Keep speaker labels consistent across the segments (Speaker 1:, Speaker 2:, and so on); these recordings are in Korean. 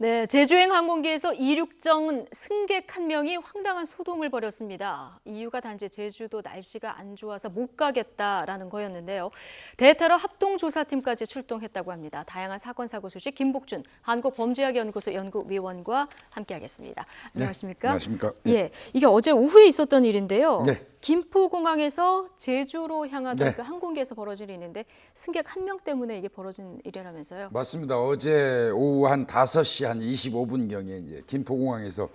Speaker 1: 네, 제주행 항공기에서 이륙정 승객 한 명이 황당한 소동을 벌였습니다. 이유가 단지 제주도 날씨가 안 좋아서 못 가겠다라는 거였는데요. 대테러 합동조사팀까지 출동했다고 합니다. 다양한 사건 사고 소식 김복준 한국범죄학연구소 연구위원과 함께하겠습니다. 안녕하십니까?
Speaker 2: 네, 안녕하십니까?
Speaker 1: 예, 이게 어제 오후에 있었던 일인데요.
Speaker 2: 네.
Speaker 1: 김포공항에서 제주로 향하던
Speaker 2: 네.
Speaker 1: 그 항공기에서 벌어진 일인데 승객 한 명 때문에 이게 벌어진 일이라면서요?
Speaker 2: 맞습니다. 어제 오후 한 5시 한 25분경에 이제 김포공항에서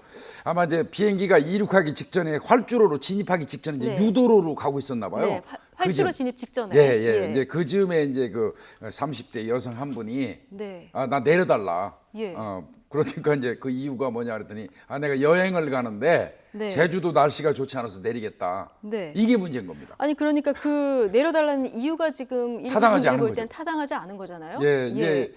Speaker 2: 아마 이제 비행기가 이륙하기 직전에 활주로로 진입하기 직전에 이제
Speaker 1: 네.
Speaker 2: 유도로로 가고 있었나 봐요.
Speaker 1: 네, 활주로 진입 직전에.
Speaker 2: 예. 이제 그 즈음에 이제 그 30대 여성 한 분이
Speaker 1: 네.
Speaker 2: 나 내려달라.
Speaker 1: 예.
Speaker 2: 그러니까 이제 그 이유가 뭐냐 그랬더니 내가 여행을 가는데
Speaker 1: 네.
Speaker 2: 제주도 날씨가 좋지 않아서 내리겠다.
Speaker 1: 네.
Speaker 2: 이게 문제인 겁니다.
Speaker 1: 아니 그러니까 그 내려달라는 이유가 지금
Speaker 2: 타당하지 않은
Speaker 1: 볼 땐
Speaker 2: 거죠.
Speaker 1: 타당하지 않은 거잖아요.
Speaker 2: 예, 이제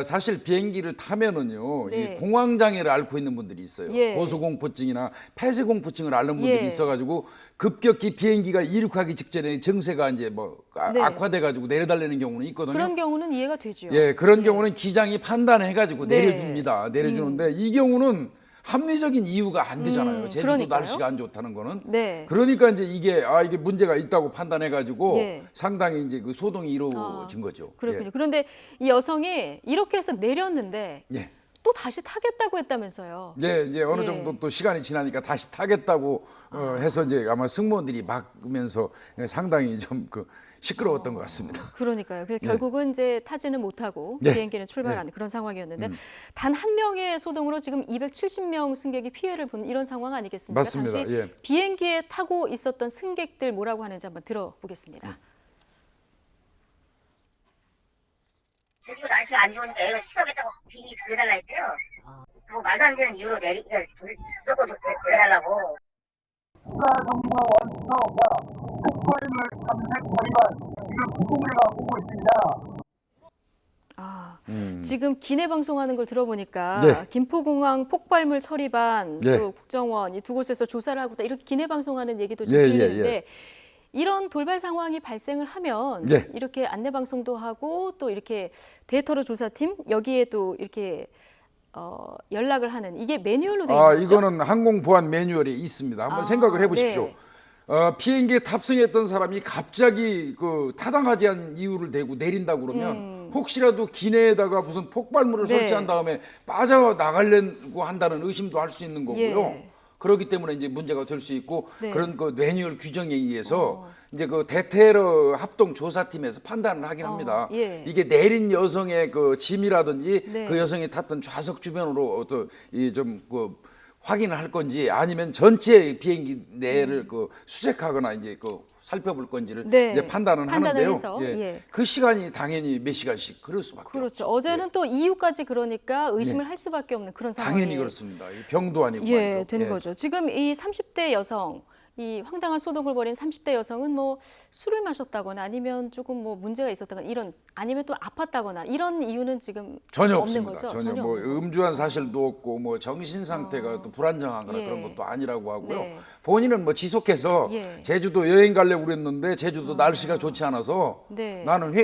Speaker 2: 사실 비행기를 타면은요,
Speaker 1: 네.
Speaker 2: 이 공황 장애를 앓고 있는 분들이 있어요.
Speaker 1: 예.
Speaker 2: 고소공포증이나 폐쇄공포증을 앓는 분들이
Speaker 1: 예.
Speaker 2: 있어가지고 급격히 비행기가 이륙하기 직전에 증세가 이제 뭐
Speaker 1: 네.
Speaker 2: 악화돼가지고 내려달라는 경우는 있거든요.
Speaker 1: 그런 경우는 이해가 되죠.
Speaker 2: 예, 그런 경우는 기장이 판단해가지고
Speaker 1: 네.
Speaker 2: 내려줍니다. 내려주는데 이 경우는 합리적인 이유가 안 되잖아요. 제주도
Speaker 1: 그러니까요.
Speaker 2: 날씨가 안 좋다는 거는.
Speaker 1: 네.
Speaker 2: 그러니까 이제 이게 문제가 있다고 판단해가지고
Speaker 1: 예.
Speaker 2: 상당히 이제 그 소동이 이루어진 거죠.
Speaker 1: 그렇군요. 그런데 이 여성이 이렇게 해서 내렸는데
Speaker 2: 예.
Speaker 1: 또 다시 타겠다고 했다면서요.
Speaker 2: 예, 이제 어느
Speaker 1: 예.
Speaker 2: 정도 또 시간이 지나니까 다시 타겠다고 해서 이제 아마 승무원들이 막으면서 상당히 좀 그 시끄러웠던 것 같습니다.
Speaker 1: 그러니까요. 그래서 결국은 이제 타지는 못하고
Speaker 2: 네.
Speaker 1: 비행기는 출발하는 그런 상황이었는데 단 한 명의 소동으로 지금 270명 승객이 피해를 본 이런 상황 아니겠습니까?
Speaker 2: 맞습니다.
Speaker 1: 당시
Speaker 2: 예.
Speaker 1: 비행기에 타고 있었던 승객들 뭐라고 하는지 한번 들어보겠습니다.
Speaker 3: 제주도 날씨가 안 좋으니까 여행을 취소하겠다고 비행기 돌려달라 했대요. 뭐 말도 안 되는 이유로 무조건 돌려달라고.
Speaker 1: 지금 기내 방송하는 걸 들어보니까
Speaker 2: 네.
Speaker 1: 김포공항 폭발물 처리반
Speaker 2: 네.
Speaker 1: 또 국정원 이 두 곳에서 조사를 하고 있다 이렇게 기내 방송하는 얘기도 좀
Speaker 2: 예,
Speaker 1: 들리는데
Speaker 2: 예.
Speaker 1: 이런 돌발 상황이 발생을 하면
Speaker 2: 네.
Speaker 1: 이렇게 안내 방송도 하고 또 이렇게 데이터로 조사팀 여기에 또 이렇게 연락을 하는 이게 매뉴얼로 되어 있는 거죠?
Speaker 2: 이거는 항공 보안 매뉴얼이 있습니다. 한번 생각을 해보십시오.
Speaker 1: 네.
Speaker 2: 비행기에 탑승했던 사람이 갑자기 그 타당하지 않은 이유를 대고 내린다고 그러면 혹시라도 기내에다가 무슨 폭발물을
Speaker 1: 네.
Speaker 2: 설치한 다음에 빠져나가려고 한다는 의심도 할 수 있는 거고요.
Speaker 1: 예.
Speaker 2: 그렇기 때문에 이제 문제가 될 수 있고
Speaker 1: 네.
Speaker 2: 그런 그 매뉴얼 규정에 의해서 이제 그 대테러 합동 조사팀에서 판단을 하긴 합니다.
Speaker 1: 예.
Speaker 2: 이게 내린 여성의 그 짐이라든지
Speaker 1: 네.
Speaker 2: 그 여성이 탔던 좌석 주변으로 어떤 이좀그 확인을 할 건지 아니면 전체 비행기 내를 그 수색하거나 이제 그 살펴볼 건지를
Speaker 1: 네.
Speaker 2: 이제 판단을
Speaker 1: 판단을
Speaker 2: 하는데요.
Speaker 1: 해서, 예.
Speaker 2: 그 시간이 당연히 몇 시간씩 그럴 수밖에
Speaker 1: 그렇죠.
Speaker 2: 없죠.
Speaker 1: 어제는 또 이유까지 그러니까 의심을 할 수밖에 없는 그런 상황이
Speaker 2: 당연히 그렇습니다. 이 병도 아니고
Speaker 1: 예,
Speaker 2: 말이죠.
Speaker 1: 된 거죠. 지금 이 30대 여성, 이 황당한 소동을 벌인 30대 여성은 뭐 술을 마셨다거나 아니면 조금 뭐 문제가 있었다거나 이런 아니면 또 아팠다거나 이런 이유는 지금
Speaker 2: 전혀
Speaker 1: 없는
Speaker 2: 없습니다.
Speaker 1: 거죠.
Speaker 2: 전혀 뭐
Speaker 1: 없는 거고.
Speaker 2: 음주한 사실도 없고 뭐 정신 상태가 또 불안정하거나
Speaker 1: 예.
Speaker 2: 그런 것도 아니라고 하고요.
Speaker 1: 네.
Speaker 2: 본인은 뭐 지속해서
Speaker 1: 예.
Speaker 2: 제주도 여행 가려고 그랬는데 제주도 날씨가 좋지 않아서
Speaker 1: 네.
Speaker 2: 나는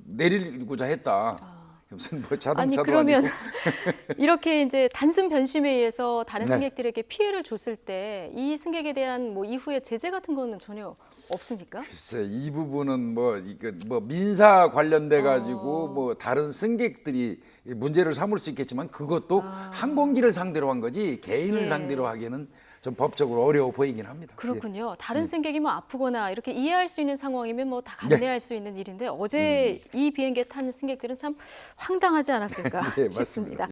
Speaker 2: 내리고자 했다. 무슨 뭐 자동차도
Speaker 1: 아니 그러면
Speaker 2: 아니고.
Speaker 1: 이렇게 이제 단순 변심에 의해서 다른
Speaker 2: 네.
Speaker 1: 승객들에게 피해를 줬을 때 이 승객에 대한 뭐 이후에 제재 같은 거는 전혀 없습니까?
Speaker 2: 글쎄 이 부분은 뭐 민사 관련돼 가지고 뭐 다른 승객들이 문제를 삼을 수 있겠지만 그것도 항공기를 상대로 한 거지 개인을
Speaker 1: 예.
Speaker 2: 상대로 하기에는 좀 법적으로 어려워 보이긴 합니다.
Speaker 1: 그렇군요. 다른 승객이 뭐 아프거나 이렇게 이해할 수 있는 상황이면 뭐 다 감내할 수 있는 일인데 어제 이 비행기에 탄 승객들은 참 황당하지 않았을까
Speaker 2: 네, 맞습니다.
Speaker 1: 싶습니다.